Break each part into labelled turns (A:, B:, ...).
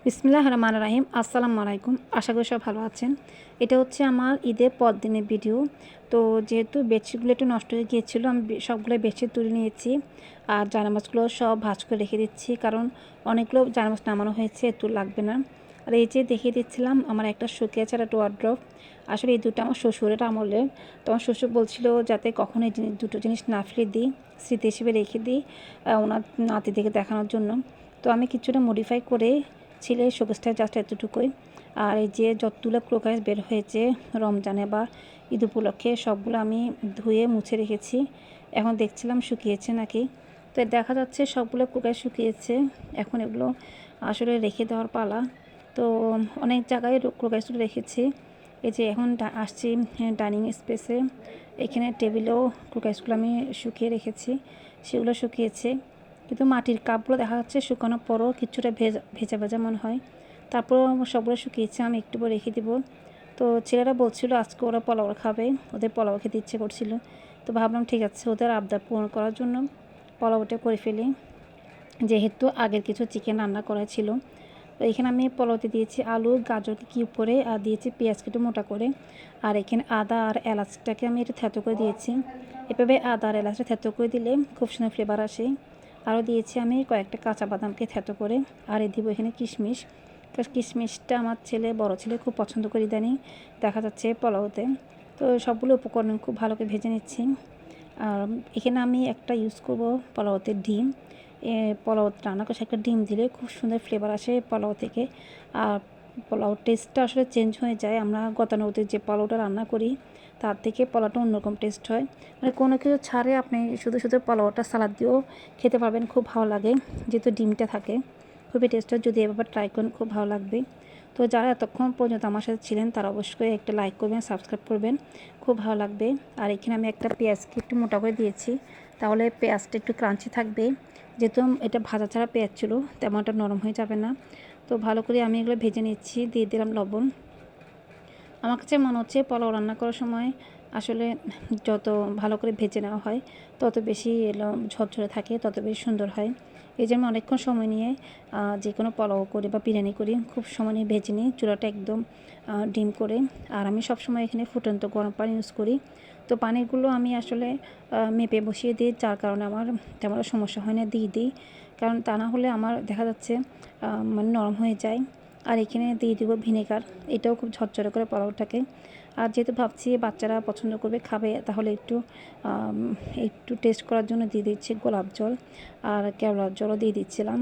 A: বিসমিল্লাহির রহমানির রহিম। আসসালামু আলাইকুম। আশা করি সব ভালো আছেন। এটা হচ্ছে আমার ঈদের পর দিনের ভিডিও। তো যেহেতু বেডশিটগুলো একটু নষ্ট হয়ে গিয়েছিলো, আমি সবগুলো বেডশিট তুলে নিয়েছি। আর জায়নামাজগুলো সব ভাঁজ করে রেখে দিচ্ছি, কারণ অনেকগুলো জায়নামাজ নামানো হয়েছে, এত লাগবে না। আর এই যে দেখিয়ে দিচ্ছিলাম আমার একটা শোকেস আর একটা ওয়ার্ড্রপ। আসলে এই দুটো আমার শ্বশুরের আমলের। তো আমার শ্বশুর বলছিল যাতে কখনো এই দুটো জিনিস না ফেলে দিই, স্মৃতি হিসেবে রেখে দিই ওনার নাতিদেরকে দেখানোর জন্য। তো আমি কিছুটা মডিফাই করে ছিলে শোকেসটা জাস্ট এতটুকুই। আর এই যে যতগুলো ক্রোকাইস বের হয়েছে রমজানে বা ঈদ উপলক্ষে, সবগুলো আমি ধুয়ে মুছে রেখেছি। এখন দেখছিলাম শুকিয়েছে নাকি। তো দেখা যাচ্ছে সবগুলো ক্রোকাইস শুকিয়েছে। এখন এগুলো আসলে রেখে দেওয়ার পালা। তো অনেক জায়গায় ক্রোকাইসগুলো রেখেছি। এই যে এখন আসছি ডাইনিং স্পেসে, এখানে টেবিলেও ক্রোকাইসগুলো আমি শুকিয়ে রেখেছি, সেগুলো শুকিয়েছে। কিন্তু মাটির কাপগুলো দেখা যাচ্ছে শুকানোর পরও কিছুটা ভেজা ভেজা মনে হয়। তারপরও সবগুলো শুকিয়েছে, আমি একটু পরে রেখে দেবো। তো ছেলেরা বলছিল আজকে ওরা পোলাও খাবে, ওদের পোলাও খেতে ইচ্ছে করছিল। তো ভাবলাম ঠিক আছে, ওদের আবদার পূরণ করার জন্য পোলাওটা করে ফেলি, যেহেতু আগের কিছু চিকেন রান্না করা ছিল। তো এখানে আমি পোলাওতে দিয়েছি আলু গাজরকে কিউব করে, আর দিয়েছি পেঁয়াজ কেটে মোটা করে। আর এখানে আদা আর এলাচটাকে আমি একটু থেতো করে দিয়েছি। এভাবে আদা আর এলাচটা থেতো করে দিলে খুব সুন্দর ফ্লেভার আসে। আরও দিয়েছি আমি কয়েকটা কাঁচা বাদামকে থেতো করে। আর দিব এখানে কিশমিশ। কিশমিশটা আমার বড় ছেলে খুব পছন্দ করে, ইদানিং দেখা যাচ্ছে পোলাওতে। তো সবগুলো উপকরণ খুব ভালো করে ভেজে নিচ্ছি। আর এখানে আমি একটা ইউজ করব পোলাওতে ডিম। পোলাও রান্না করে একটা ডিম দিলে খুব সুন্দর ফ্লেভার আসে পোলাও থেকে। আর পোলাওর টেস্টটা আসলে চেঞ্জ হয়ে যায়। আমরা গতানুগতিক যে পোলাওটা রান্না করি তার থেকে পোলাওটা অন্যরকম টেস্ট হয়। মানে কোনো কিছু ছাড়ে আপনি শুধু শুধু পোলাওটা সালাদ দিয়েও খেতে পারবেন, খুব ভালো লাগে, যেহেতু ডিমটা থাকে। খুবই টেস্ট হয়, যদি এভাবে ট্রাই করেন খুব ভালো লাগবে। তো যারা এতক্ষণ পর্যন্ত আমার সাথে ছিলেন তারা অবশ্যই একটা লাইক করবেন, সাবস্ক্রাইব করবেন, খুব ভালো লাগবে। আর এখানে আমি একটা পেঁয়াজকে একটু মোটা করে দিয়েছি, তাহলে পেঁয়াজটা একটু ক্রাঞ্চি থাকবে। যেহেতু এটা ভাজা ছাড়া পেঁয়াজ ছিল, তেমন একটা নরম হয়ে যাবে না। তো ভালো করে আমি এগুলো ভেজে নিচ্ছি, দিয়ে দিলাম লবণ। আমার কাছে মনে হচ্ছে পোলাও রান্না করার সময় আসলে যত ভালো করে ভেজে নেওয়া হয় তত বেশি ঝরঝরে থাকে, তত বেশি সুন্দর হয়। এই জন্য অনেকক্ষণ সময় নিয়ে যে কোনো পোলাও করি বা বিরিয়ানি করি খুব সময় নিয়ে ভেজে নিই, চুলাটা একদম ডিম করে। আর আমি সবসময় এখানে ফুটন্ত গরম পানি ইউজ করি। তো পানিগুলো আমি আসলে মেপে বসিয়ে দিই, যার কারণে আমার তেমন সমস্যা হয় না, দিয়ে দিই। কারণ তা না হলে আমার দেখা যাচ্ছে মানে নরম হয়ে যায়। আর এখানে দিয়ে দিব ভিনেগার, এটাও খুব ঝরঝরে করে পোলাওটাকে। আর যেহেতু ভাবছি বাচ্চারা পছন্দ করবে, খাবে, তাহলে একটু টেস্ট করার জন্য দিয়ে দিচ্ছি গোলাপ জল আর কেওড়ার জলও দিয়ে দিচ্ছিলাম।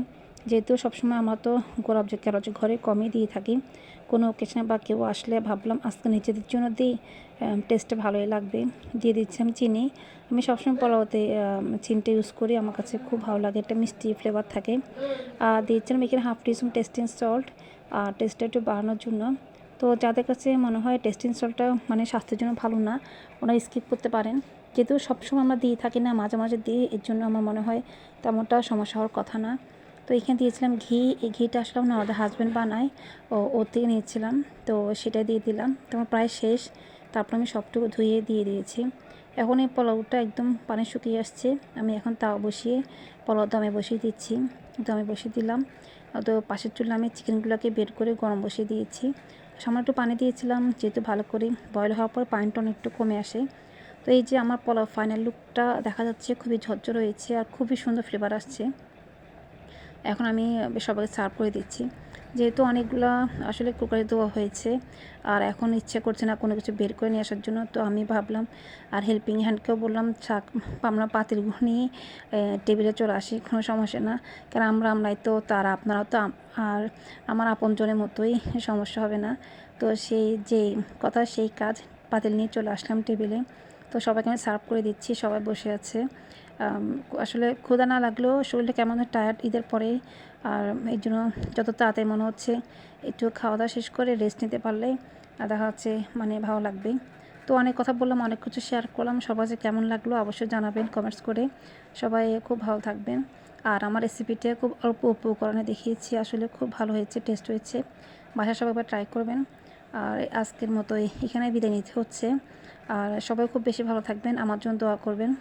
A: যেহেতু সবসময় আমরা তো গোলাপ জল কেওড়ার জল ঘরে কমই দিয়ে থাকি, কোনো অকেশনে বা কেউ আসলে ভাবলাম আজকে নিজেদের জন্য দিই, টেস্টটা ভালোই লাগবে। দিয়ে দিচ্ছি আমি চিনি। আমি সবসময় পোলাওতে চিনিটা ইউজ করি, আমার কাছে খুব ভালো লাগে, একটা মিষ্টি ফ্লেভার থাকে। আর দিয়েছিলাম এখানে হাফ টিস্পুন টেস্টিং সল্ট, আর টেস্টটা একটু বাড়ানোর জন্য। তো যাদের কাছে মনে হয় টেস্টিং সল্টটা মানে স্বাস্থ্যের জন্য ভালো না, ওনারা স্কিপ করতে পারেন। যেহেতু সবসময় আমরা দিয়ে থাকি না, মাঝে মাঝে দিই, এর জন্য আমার মনে হয় তেমনটা সমস্যা হওয়ার কথা না। তো এখানে দিয়েছিলাম ঘি। এই ঘিটা আসলে আমাদের হাজব্যান্ড বানায়, ওর থেকে নিয়েছিলাম, তো সেটা দিয়ে দিলাম। তো আমার প্রায় শেষ। তারপর আমি সবটুকু ধুয়ে দিয়ে দিয়েছি। এখন এই পোলাওটা একদম পানি শুকিয়ে আসছে, আমি এখন তাও বসিয়ে পোলাও দমে বসিয়ে দিচ্ছি। দমে বসিয়ে দিলাম। তো পাশের চুলে আমি চিকেনগুলোকে বের করে গরম বসিয়ে দিয়েছি। সামান্য একটু পানি দিয়েছিলাম, যেহেতু ভালো করে বয়েল হওয়ার পর পানিটা অনেকটু কমে আসে। তো এই যে আমার পোলাও ফাইনাল লুকটা দেখা যাচ্ছে, খুবই ঝরঝর হয়েছে আর খুবই সুন্দর ফ্লেভার আসছে। এখন আমি সবাইকে সার্ভ করে দিচ্ছি। যেহেতু অনেকগুলো আসলে কুকারে দেওয়া হয়েছে, আর এখন ইচ্ছে করছে না কোনো কিছু বের করে নিয়ে আসার জন্য, তো আমি ভাবলাম, আর হেল্পিং হ্যান্ডকেও বললাম আমরা পাতিলগুলো নিয়ে টেবিলে চলে আসি, কোনো সমস্যা না। কারণ আমরাই তো, তারা আপনারাও তো, আর আমার আপনজনের মতোই, সমস্যা হবে না। তো সেই যে কথা সেই কাজ, পাতিল নিয়ে চলে আসলাম টেবিলে। তো সবাইকে আমি সার্ভ করে দিচ্ছি, সবাই বসে আছে। আসলে ক্ষুধা না লাগলেও শরীরটা কেমন টায়ার্ড ঈদের পরে, আর এই জন্য যত তাড়াতাড়ি মনে হচ্ছে একটু খাওয়া দাওয়া শেষ করে রেস্ট নিতে পারলে দেখা যাচ্ছে মানে ভালো লাগবে। তো অনেক কথা বললাম, অনেক কিছু শেয়ার করলাম, সবার যে কেমন লাগলো অবশ্যই জানাবেন কমেন্টস করে। সবাই খুব ভালো থাকবেন। আর আমার রেসিপিটা খুব অল্প উপকরণে দেখিয়েছি, আসলে খুব ভালো হয়েছে, টেস্ট হয়েছে। বাসায় সবাই একবার ট্রাই করবেন। আর আজকের মতো এখানে বিদায় নিতে হচ্ছে। আর সবাই খুব বেশি ভালো থাকবেন, আমার জন্য দোয়া করবেন।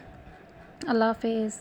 A: আল্লাহ হাফেজ।